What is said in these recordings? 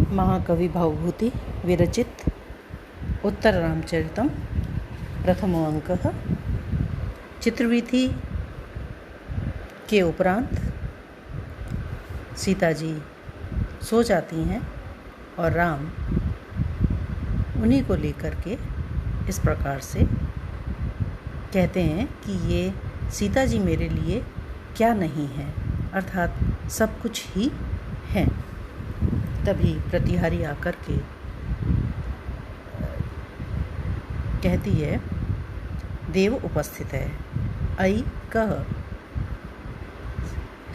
महाकवि भावभूति विरचित उत्तर रामचरितम प्रथमो अंकः। चित्रवीथि के उपरांत सीता जी सो जाती हैं और राम उन्हीं को लेकर के इस प्रकार से कहते हैं कि ये सीता जी मेरे लिए क्या नहीं है, अर्थात सब कुछ ही है। तभी प्रतिहारी आकर के कहती है, देव उपस्थित है, आई कह।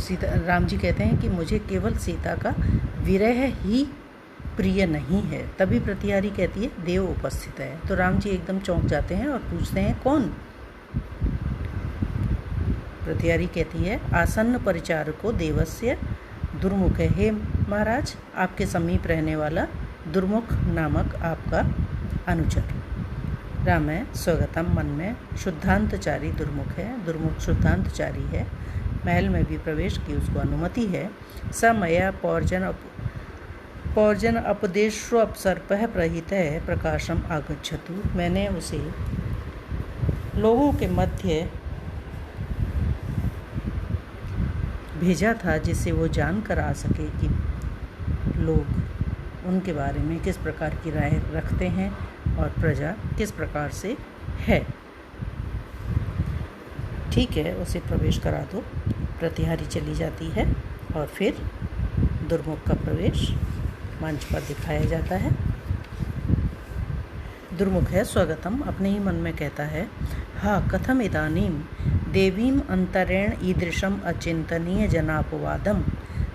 सीता राम जी कहते हैं कि मुझे केवल सीता का विरह ही प्रिय नहीं है। तभी प्रतिहारी कहती है, देव उपस्थित है। तो राम जी एकदम चौंक जाते हैं और पूछते हैं, कौन? प्रतिहारी कहती है, आसन्न परिचारको देवस्य दुर्मुख है। हे महाराज, आपके समीप रहने वाला दुर्मुख नामक आपका अनुचर। राम है स्वगतम, मन में शुद्धांतचारी दुर्मुख है, दुर्मुख शुद्धांतचारी है। महल में भी प्रवेश की उसको अनुमति है। स मया पौर्जन अपदेशोपसर्पः प्रहितः प्रकाशम आगच्छतु। मैंने उसे लोगों के मध्य भेजा था जिससे वो जान कर आ सके कि लोग उनके बारे में किस प्रकार की राय रखते हैं और प्रजा किस प्रकार से है। ठीक है, उसे प्रवेश करा दो। प्रतिहारी चली जाती है और फिर दुर्मुख का प्रवेश मंच पर दिखाया जाता है। दुर्मुख है स्वगतम, अपने ही मन में कहता है, हा कथम इदानीम देवीम अंतरेण ईदृशम अचिंतनीय जनापवादम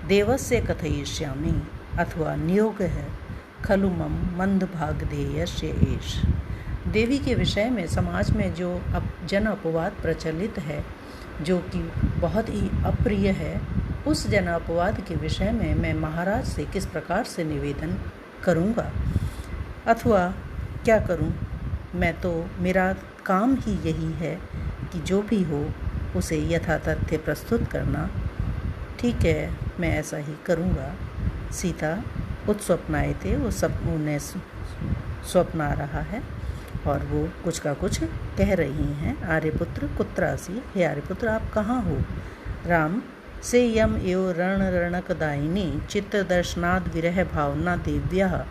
देवस्य कथयिष्यामि अथवा नियोग है खलु मम मंदभागधेयस्य एष। देवी के विषय में समाज में जो जन अपवाद प्रचलित है, जो कि बहुत ही अप्रिय है, उस जन अपवाद के विषय में मैं महाराज से किस प्रकार से निवेदन करूँगा अथवा क्या करूँ। मेरा काम ही यही है कि जो भी हो उसे यथातथ्य प्रस्तुत करना। ठीक है, मैं ऐसा ही करूँगा। सीता उत्स्वप्नाए थे, वो सब उन्हें स्वप्न आ रहा है और वो कुछ का कुछ कह रही हैं। आर्यपुत्र कुत्रासि, हे आर्यपुत्र आप कहाँ हो? राम से यम एव रणरणकदायिनी चित्त दर्शनाद विरह भावना देव्या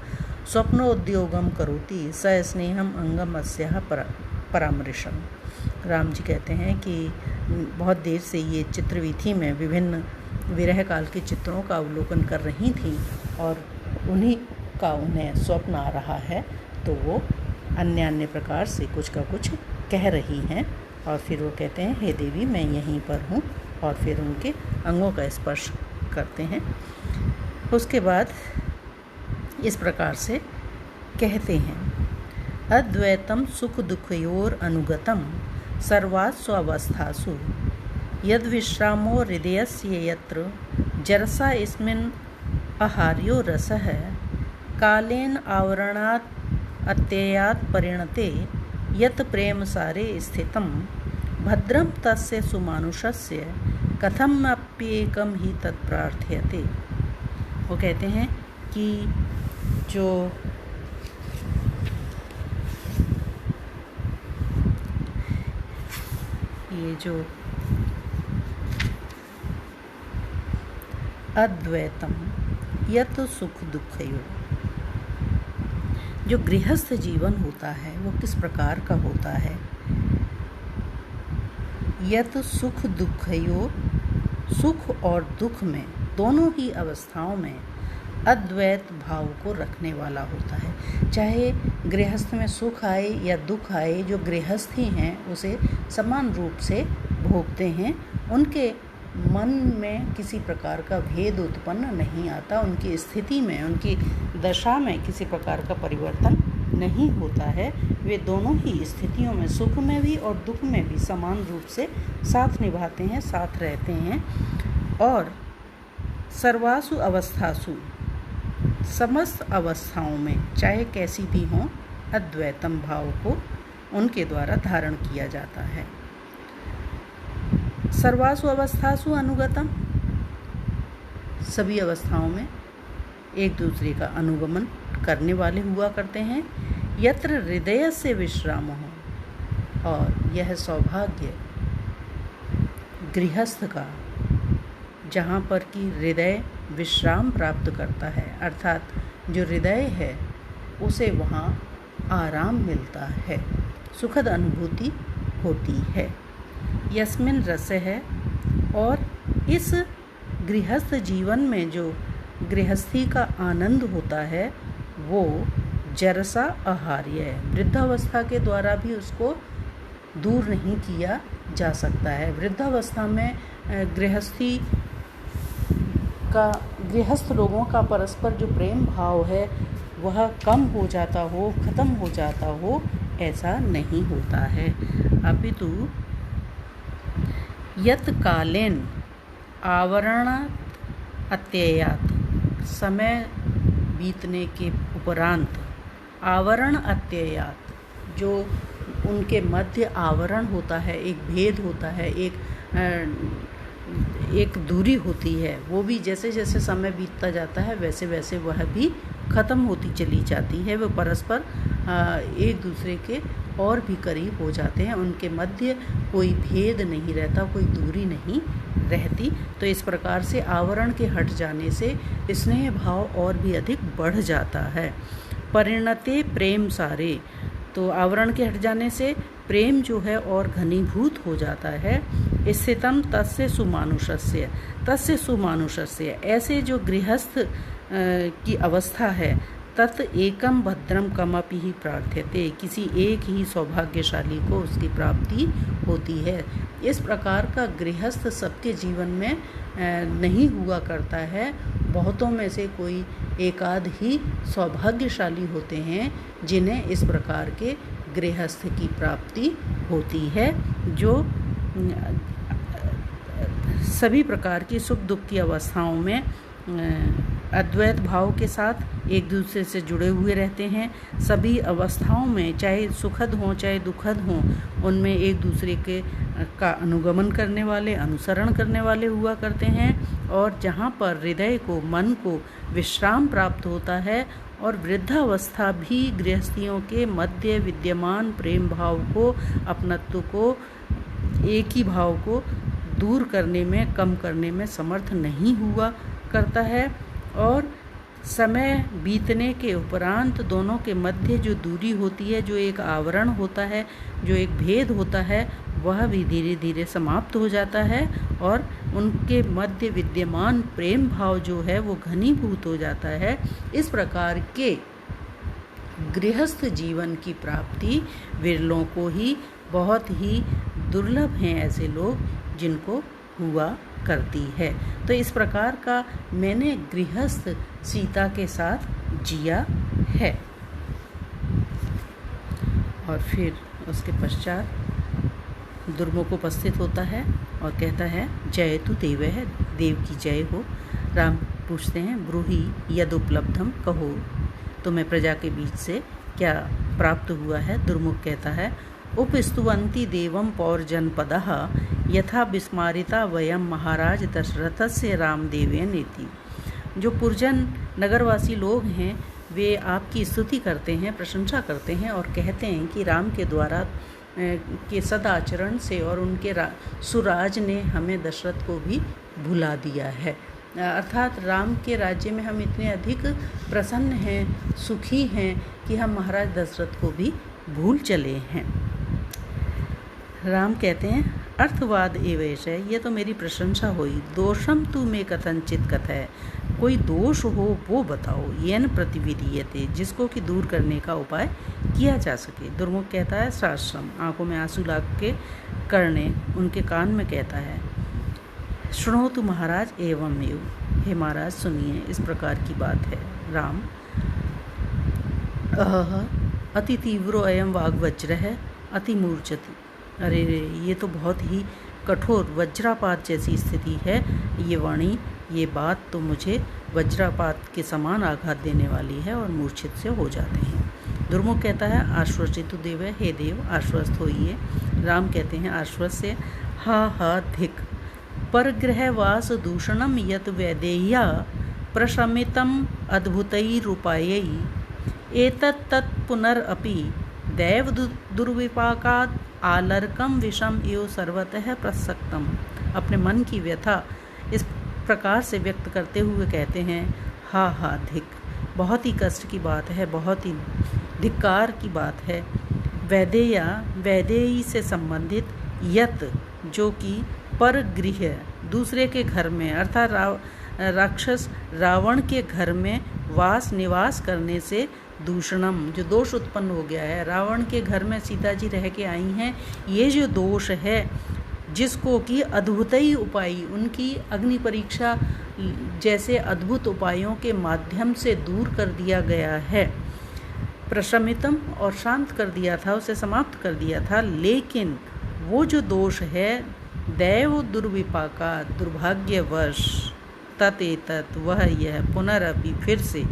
स्वप्नोद्योगम करोति स स्नेहम अंगम अस्याः परामृशम। राम जी कहते हैं कि बहुत देर से ये चित्रवीथि में विभिन्न विरह काल के चित्रों का अवलोकन कर रही थी और उन्हीं का उन्हें स्वप्न आ रहा है, तो वो अन्य प्रकार से कुछ का कुछ कह रही हैं। और फिर वो कहते हैं, हे देवी मैं यहीं पर हूँ, और फिर उनके अंगों का स्पर्श करते हैं। उसके बाद इस प्रकार से कहते हैं, अद्वैतम सुख दुखयोर अनुगतम सर्वासु अवस्थासु यद विश्रामो हृदयस्य यत्र जरसा इसमिन् आहार्यो रसः कालेन आवरणात् अत्ययात् परिणते यत् प्रेम सारे स्थितं भद्रं तस्य सुमानुषस्य कथमप्येकं हि तत्प्रार्थयते। वो कहते हैं कि जो अद्वैतम यत सुख दुखयो, जो गृहस्थ जीवन होता है वो किस प्रकार का होता है। यत सुख दुखयो, सुख और दुख में दोनों ही अवस्थाओं में अद्वैत भाव को रखने वाला होता है। चाहे गृहस्थ में सुख आए या दुख आए, जो गृहस्थी हैं उसे समान रूप से भोगते हैं। उनके मन में किसी प्रकार का भेद उत्पन्न नहीं आता, उनकी स्थिति में, उनकी दशा में किसी प्रकार का परिवर्तन नहीं होता है। वे दोनों ही स्थितियों में, सुख में भी और दुख में भी समान रूप से साथ निभाते हैं, साथ रहते हैं। और सर्वासु अवस्थासु, समस्त अवस्थाओं में चाहे कैसी भी हों, अद्वैतम भाव को उनके द्वारा धारण किया जाता है। सर्वासु अवस्थासु अनुगतम, सभी अवस्थाओं में एक दूसरे का अनुगमन करने वाले हुआ करते हैं। यत्र हृदय से विश्राम हो, और यह सौभाग्य गृहस्थ का जहाँ पर कि हृदय विश्राम प्राप्त करता है, अर्थात जो हृदय है उसे वहाँ आराम मिलता है, सुखद अनुभूति होती है। यस्मिन रस है, और इस गृहस्थ जीवन में जो गृहस्थी का आनंद होता है वो जरसा आहार्य है। वृद्धावस्था के द्वारा भी उसको दूर नहीं किया जा सकता है। वृद्धावस्था में गृहस्थ लोगों का परस्पर जो प्रेम भाव है वह कम हो जाता हो, खत्म हो जाता हो, ऐसा नहीं होता है। अपितु यत कालेन आवरण अत्ययात, समय बीतने के उपरांत आवरण अत्ययात, जो उनके मध्य आवरण होता है, एक भेद होता है, एक दूरी होती है, वो भी जैसे जैसे समय बीतता जाता है वैसे वैसे वह भी ख़त्म होती चली जाती है। वो परस्पर एक दूसरे के और भी करीब हो जाते हैं, उनके मध्य कोई भेद नहीं रहता, कोई दूरी नहीं रहती। तो इस प्रकार से आवरण के हट जाने से स्नेह भाव और भी अधिक बढ़ जाता है। परिणते प्रेम सारे, तो आवरण के हट जाने से प्रेम जो है और घनीभूत हो जाता है। स्थितम तस्य सुमानुषस्य, ऐसे जो गृहस्थ की अवस्था है, तत् एकम भद्रम कमपि ही प्रार्थ्यते, किसी एक ही सौभाग्यशाली को उसकी प्राप्ति होती है। इस प्रकार का गृहस्थ सबके जीवन में नहीं हुआ करता है। बहुतों में से कोई एकाध ही सौभाग्यशाली होते हैं जिन्हें इस प्रकार के गृहस्थ की प्राप्ति होती है, जो सभी प्रकार की सुख दुख की अवस्थाओं में अद्वैत भाव के साथ एक दूसरे से जुड़े हुए रहते हैं। सभी अवस्थाओं में, चाहे सुखद हों चाहे दुखद हों, उनमें एक दूसरे के का अनुगमन करने वाले, अनुसरण करने वाले हुआ करते हैं। और जहाँ पर हृदय को, मन को विश्राम प्राप्त होता है, और वृद्धावस्था भी गृहस्थियों के मध्य विद्यमान प्रेम भाव को, अपनत्व को, एक ही भाव को दूर करने में, कम करने में समर्थ नहीं हुआ करता है। और समय बीतने के उपरांत दोनों के मध्य जो दूरी होती है, जो एक आवरण होता है, जो एक भेद होता है, वह भी धीरे धीरे समाप्त हो जाता है, और उनके मध्य विद्यमान प्रेम भाव जो है वो घनीभूत हो जाता है। इस प्रकार के गृहस्थ जीवन की प्राप्ति विरलों को ही, बहुत ही दुर्लभ हैं ऐसे लोग जिनको हुआ करती है। तो इस प्रकार का मैंने गृहस्थ सीता के साथ जिया है। और फिर उसके पश्चात दुर्मुख उपस्थित होता है और कहता है, जय तु देव है, देव की जय हो। राम पूछते हैं, ब्रूहि यद उपलब्धम, कहो तुम्हें प्रजा के बीच से क्या प्राप्त हुआ है। दुर्मुख कहता है, उपस्तुवन्ति देवं पौर्जनपदः यथा विस्मारिता वयम महाराज दशरथस्य रामदेवेन इति। जो पुरजन नगरवासी लोग हैं वे आपकी स्तुति करते हैं, प्रशंसा करते हैं और कहते हैं कि राम के द्वारा के सदाचरण से और उनके सुराज ने हमें दशरथ को भी भुला दिया है। अर्थात राम के राज्य में हम इतने अधिक प्रसन्न हैं, सुखी हैं कि हम महाराज दशरथ को भी भूल चले हैं। राम कहते हैं, अर्थवाद एवेश है, ये तो मेरी प्रशंसा हुई। दोषम तू में कथनचित कथय, कोई दोष हो वो बताओ। येन प्रतिविधीयते, जिसको कि दूर करने का उपाय किया जा सके। दुर्मुख कहता है, साश्रम, आंखों में आंसू लाग के करने उनके कान में कहता है, सुनो तु महाराज एवं एव, हे महाराज सुनिए, इस प्रकार की बात है। राम, अति तीव्रो अयम वाग्वज्र है, अति मूर्छति। अरे रे, ये तो बहुत ही कठोर वज्रापात जैसी स्थिति है। ये वाणी, ये बात तो मुझे वज्रापात के समान आघात देने वाली है और मूर्छित से हो जाते हैं। दुर्मुख कहता है, आश्वसितु देव, हे देव आश्वस्त होइए। राम कहते हैं, आश्वस्य, हा धिक, परग्रहवास दूषणम यत वैदेह्या प्रशमितम् अद्भुतैरुपायैः एतत् तत् पुनरपि दैव दुर्विपाकात् आलर्कम विषम इव सर्वतः प्रसक्तम। अपने मन की व्यथा इस प्रकार से व्यक्त करते हुए कहते हैं, हा हा धिक, बहुत ही कष्ट की बात है, बहुत ही धिक्कार की बात है। वैदेयी से संबंधित यत, जो कि परगृह, दूसरे के घर में अर्थात राक्षस रावण के घर में निवास करने से दूषणम, जो दोष उत्पन्न हो गया है। रावण के घर में सीता जी रह के आई हैं, ये जो दोष है जिसको कि अद्भुतई उपाय, उनकी अग्नि परीक्षा जैसे अद्भुत उपायों के माध्यम से दूर कर दिया गया है। प्रशमितम, और शांत कर दिया था, उसे समाप्त कर दिया था। लेकिन वो जो दोष है दैव दुर्विपाका, दुर्भाग्यवश, तत् वह यह पुनरअपि फिर से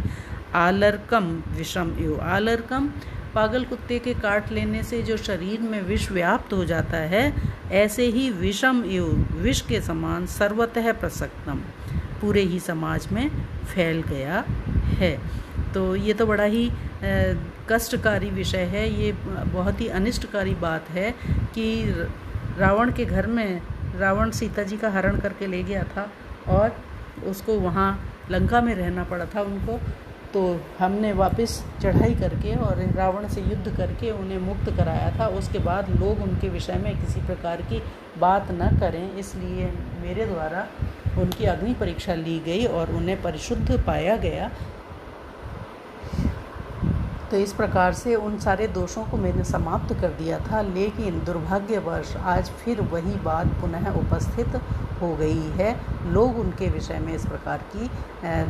आलर्कम विषम एव, आलर्कम पागल कुत्ते के काट लेने से जो शरीर में विष व्याप्त हो जाता है, ऐसे ही विषम एव, विष के समान सर्वतः प्रसक्तम, पूरे ही समाज में फैल गया है। तो ये तो बड़ा ही कष्टकारी विषय है। ये बहुत ही अनिष्टकारी बात है कि रावण के घर में रावण सीता जी का हरण करके ले गया था और उसको वहाँ लंका में रहना पड़ा था उनको। तो हमने वापस चढ़ाई करके और रावण से युद्ध करके उन्हें मुक्त कराया था। उसके बाद लोग उनके विषय में किसी प्रकार की बात न करें, इसलिए मेरे द्वारा उनकी अग्नि परीक्षा ली गई और उन्हें परिशुद्ध पाया गया। तो इस प्रकार से उन सारे दोषों को मैंने समाप्त कर दिया था। लेकिन दुर्भाग्यवश आज फिर वही बात पुनः उपस्थित हो गई है। लोग उनके विषय में इस प्रकार की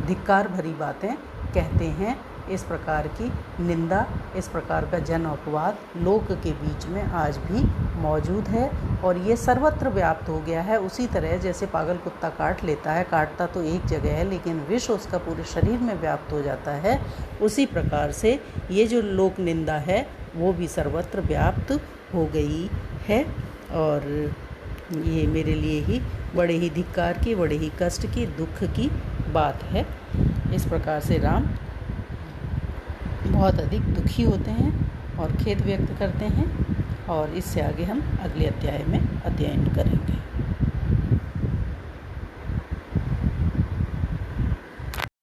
धिक्कार भरी बातें कहते हैं। इस प्रकार की निंदा, इस प्रकार का जन अपवाद लोक के बीच में आज भी मौजूद है और ये सर्वत्र व्याप्त हो गया है। उसी तरह जैसे पागल कुत्ता काट लेता है, काटता तो एक जगह है लेकिन विष उसका पूरे शरीर में व्याप्त हो जाता है, उसी प्रकार से ये जो लोक निंदा है वो भी सर्वत्र व्याप्त हो गई है। और ये मेरे लिए ही बड़े ही धिक्कार की, बड़े ही कष्ट की, दुख की बात है। इस प्रकार से राम बहुत अधिक दुखी होते हैं और खेद व्यक्त करते हैं और इससे आगे हम अगले अध्याय में अध्ययन करेंगे।